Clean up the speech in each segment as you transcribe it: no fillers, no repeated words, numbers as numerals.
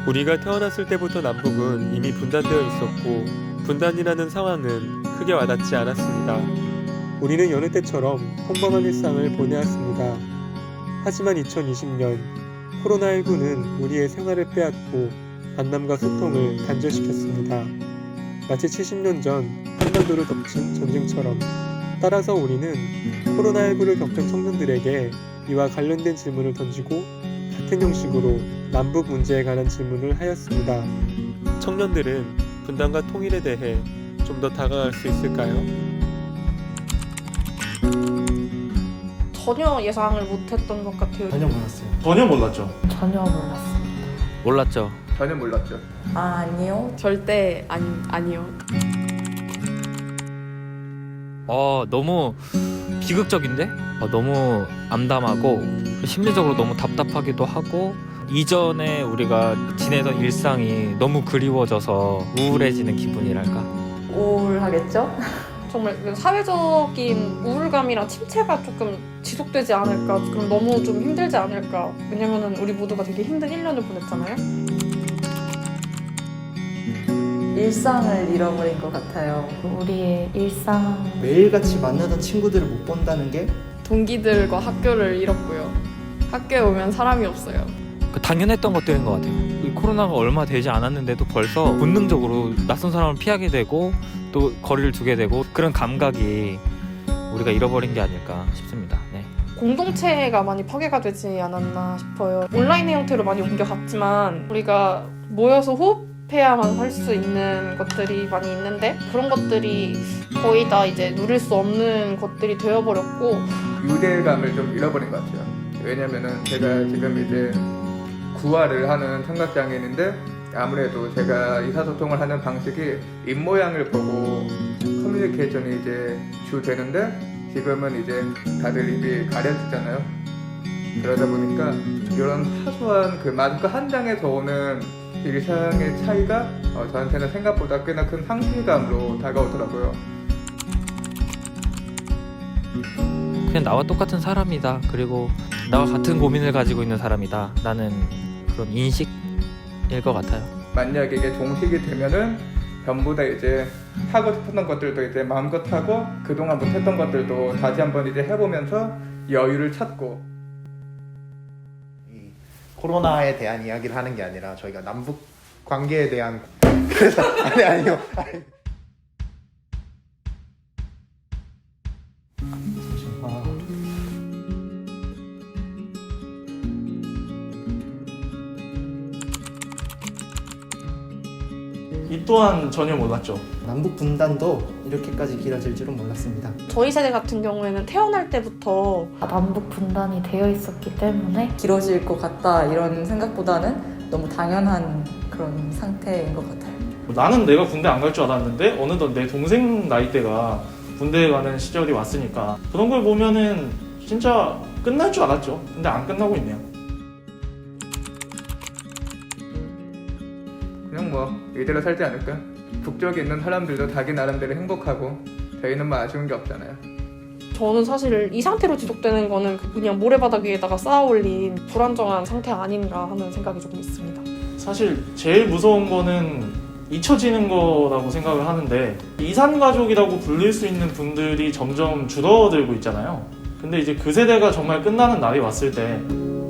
우리가 태어났을 때부터 남북은 이미 분단되어 있었고 분단이라는 상황은 크게 와닿지 않았습니다. 우리는 여느 때처럼 평범한 일상을 보내왔습니다. 하지만 2020년 코로나19는 우리의 생활을 빼앗고 만남과 소통을 단절시켰습니다. 마치 70년 전 한반도를 덮친 전쟁처럼. 따라서 우리는 코로나19를 겪은 청년들에게 이와 관련된 질문을 던지고 같은 형식으로 남북 문제에 관한 질문을 하였습니다. 청년들은 분단과 통일에 대해 좀 더 다가갈 수 있을까요? 전혀 예상을 못했던 것 같아요. 전혀 몰랐어요. 전혀 몰랐죠. 전혀 몰랐습니다. 몰랐죠. 전혀 몰랐죠. 아니요. 절대 아니요. 너무 비극적인데? 너무 암담하고 심리적으로 너무 답답하기도 하고 이전에 우리가 지내던 일상이 너무 그리워져서 우울해지는 기분이랄까? 우울하겠죠? 정말 그 사회적인 우울감이랑 침체가 조금 지속되지 않을까. 그럼 너무 좀 힘들지 않을까. 왜냐면은 우리 모두가 되게 힘든 1년을 보냈잖아요. 일상을 잃어버린 것 같아요. 우리의 일상 매일같이 만나던 친구들을 못 본다는 게 동기들과 학교를 잃었고요. 학교에 오면 사람이 없어요. 당연했던 것들인 것 같아요. 이 코로나가 얼마 되지 않았는데도 벌써 본능적으로 낯선 사람을 피하게 되고 또 거리를 두게 되고 그런 감각이 우리가 잃어버린 게 아닐까 싶습니다. 네. 공동체가 많이 파괴가 되지 않았나 싶어요. 온라인의 형태로 많이 옮겨갔지만 우리가 모여서 호흡해야만 할 수 있는 것들이 많이 있는데 그런 것들이 거의 다 이제 누릴 수 없는 것들이 되어버렸고 유대감을 좀 잃어버린 것 같아요. 왜냐면은 제가 지금 이제 구화를 하는 청각장애인인데 아무래도 제가 의사소통을 하는 방식이 입모양을 보고 커뮤니케이션이 이제 주되는데 지금은 이제 다들 입이 가려지잖아요. 그러다 보니까 이런 사소한 그 마스크 한 장에서 오는 일상의 차이가 저한테는 생각보다 꽤나 큰 상실감으로 다가오더라고요. 그냥 나와 똑같은 사람이다. 그리고 나와 같은 고민을 가지고 있는 사람이다. 라는 그런 인식일 것 같아요. 만약에 이게 종식이 되면은 전부 다 이제 하고 싶었던 것들도 이제 마음껏 하고 그동안 못했던 것들도 다시 한번 이제 해보면서 여유를 찾고. 이 코로나에 대한 이야기를 하는 게 아니라 저희가 남북 관계에 대한 그래서 아니요. 이 또한 전혀 몰랐죠. 남북 분단도 이렇게까지 길어질 줄은 몰랐습니다. 저희 세대 같은 경우에는 태어날 때부터 남북 분단이 되어 있었기 때문에 길어질 것 같다 이런 생각보다는 너무 당연한 그런 상태인 것 같아요. 나는 내가 군대 안 갈 줄 알았는데 어느덧 내 동생 나이대가 군대에 가는 시절이 왔으니까 그런 걸 보면은 진짜 끝날 줄 알았죠. 근데 안 끝나고 있네요. 그냥 뭐 이대로 살지 않을까? 북쪽에 있는 사람들도 자기 나름대로 행복하고 저희는 뭐 아쉬운 게 없잖아요. 저는 사실 이 상태로 지속되는 거는 그냥 모래바닥 위에다가 쌓아올린 불안정한 상태 아닌가 하는 생각이 조금 있습니다. 사실 제일 무서운 거는 잊혀지는 거라고 생각을 하는데 이산가족이라고 불릴 수 있는 분들이 점점 줄어들고 있잖아요. 근데 이제 그 세대가 정말 끝나는 날이 왔을 때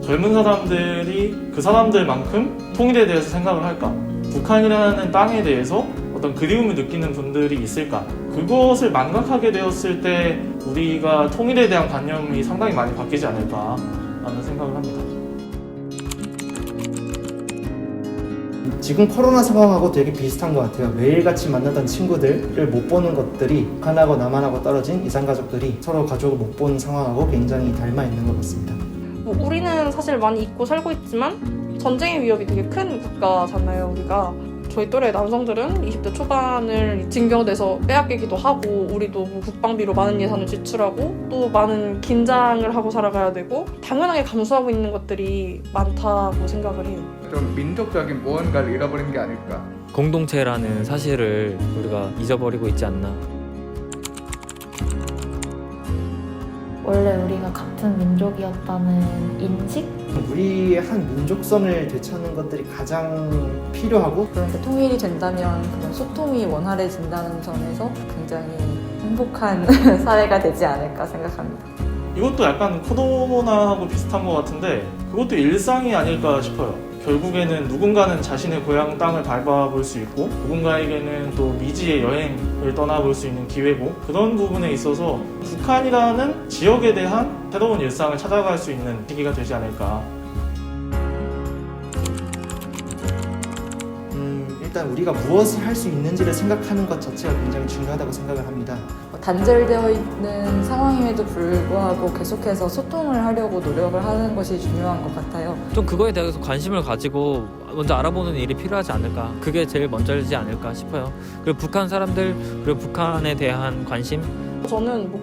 젊은 사람들이 그 사람들만큼 통일에 대해서 생각을 할까? 북한이라는 땅에 대해서 어떤 그리움을 느끼는 분들이 있을까? 그것을 망각하게 되었을 때 우리가 통일에 대한 관념이 상당히 많이 바뀌지 않을까라는 생각을 합니다. 지금 코로나 상황하고 되게 비슷한 것 같아요. 매일같이 만나던 친구들을 못 보는 것들이 북한하고 남한하고 떨어진 이산가족들이 서로 가족을 못 보는 상황하고 굉장히 닮아 있는 것 같습니다. 우리는 사실 많이 잊고 살고 있지만 전쟁의 위협이 되게 큰 국가잖아요. 우리가 저희 또래 남성들은 20대 초반을 징병돼서 빼앗기기도 하고 우리도 뭐 국방비로 많은 예산을 지출하고 또 많은 긴장을 하고 살아가야 되고 당연하게 감수하고 있는 것들이 많다고 생각을 해요. 좀 민족적인 무언가를 잃어버린 게 아닐까. 공동체라는 사실을 우리가 잊어버리고 있지 않나. 원래 우리가 같은 민족이었다는 인식? 우리의 한 민족성을 되찾는 것들이 가장 필요하고 그런데 통일이 된다면 그런 소통이 원활해진다는 점에서 굉장히 행복한 사회가 되지 않을까 생각합니다. 이것도 약간 코로나하고 비슷한 것 같은데 그것도 일상이 아닐까 싶어요. 결국에는 누군가는 자신의 고향 땅을 밟아볼 수 있고 누군가에게는 또 미지의 여행을 떠나볼 수 있는 기회고 그런 부분에 있어서 북한이라는 지역에 대한 새로운 일상을 찾아갈 수 있는 시기가 되지 않을까. 일단 우리가 무엇을 할 수 있는지를 생각하는 것 자체가 굉장히 중요하다고 생각을 합니다. 단절되어 있는 상황임에도 불구하고 계속해서 소통을 하려고 노력을 하는 것이 중요한 것 같아요. 좀 그거에 대해서 관심을 가지고 먼저 알아보는 일이 필요하지 않을까. 그게 제일 먼저지 않을까 싶어요. 그리고 북한 사람들 그리고 북한에 대한 관심. 저는 뭐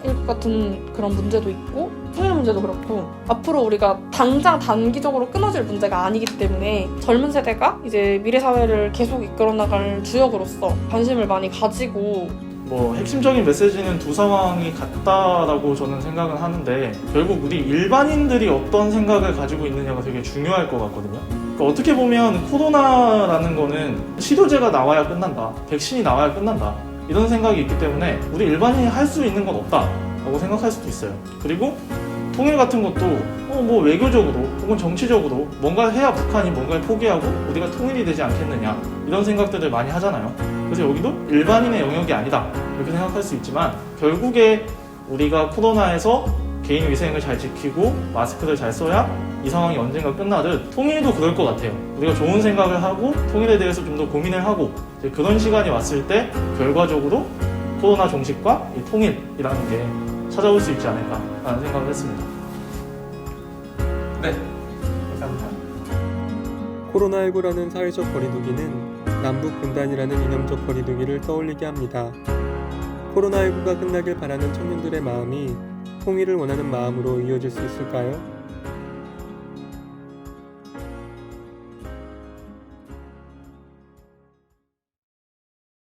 코로나19 같은 그런 문제도 있고 통일 문제도 그렇고 앞으로 우리가 당장 단기적으로 끊어질 문제가 아니기 때문에 젊은 세대가 이제 미래 사회를 계속 이끌어 나갈 주역으로서 관심을 많이 가지고 뭐 핵심적인 메시지는 두 상황이 같다라고 저는 생각은 하는데 결국 우리 일반인들이 어떤 생각을 가지고 있느냐가 되게 중요할 것 같거든요. 그러니까 어떻게 보면 코로나라는 거는 치료제가 나와야 끝난다, 백신이 나와야 끝난다 이런 생각이 있기 때문에 우리 일반인이 할 수 있는 건 없다라고 생각할 수도 있어요. 그리고 통일 같은 것도 뭐 외교적으로 혹은 정치적으로 뭔가 해야 북한이 뭔가를 포기하고 우리가 통일이 되지 않겠느냐 이런 생각들을 많이 하잖아요. 그래서 여기도 일반인의 영역이 아니다 이렇게 생각할 수 있지만 결국에 우리가 코로나에서 개인 위생을 잘 지키고 마스크를 잘 써야 이 상황이 언젠가 끝나듯 통일도 그럴 것 같아요. 우리가 좋은 생각을 하고 통일에 대해서 좀 더 고민을 하고 이제 그런 시간이 왔을 때 결과적으로 코로나 종식과 이 통일이라는 게 찾아올 수 있지 않을까라는 생각을 했습니다. 네, 감사합니다. 코로나19라는 사회적 거리두기는 남북 분단이라는 이념적 거리두기를 떠올리게 합니다. 코로나19가 끝나길 바라는 청년들의 마음이 통일을 원하는 마음으로 이어질 수 있을까요?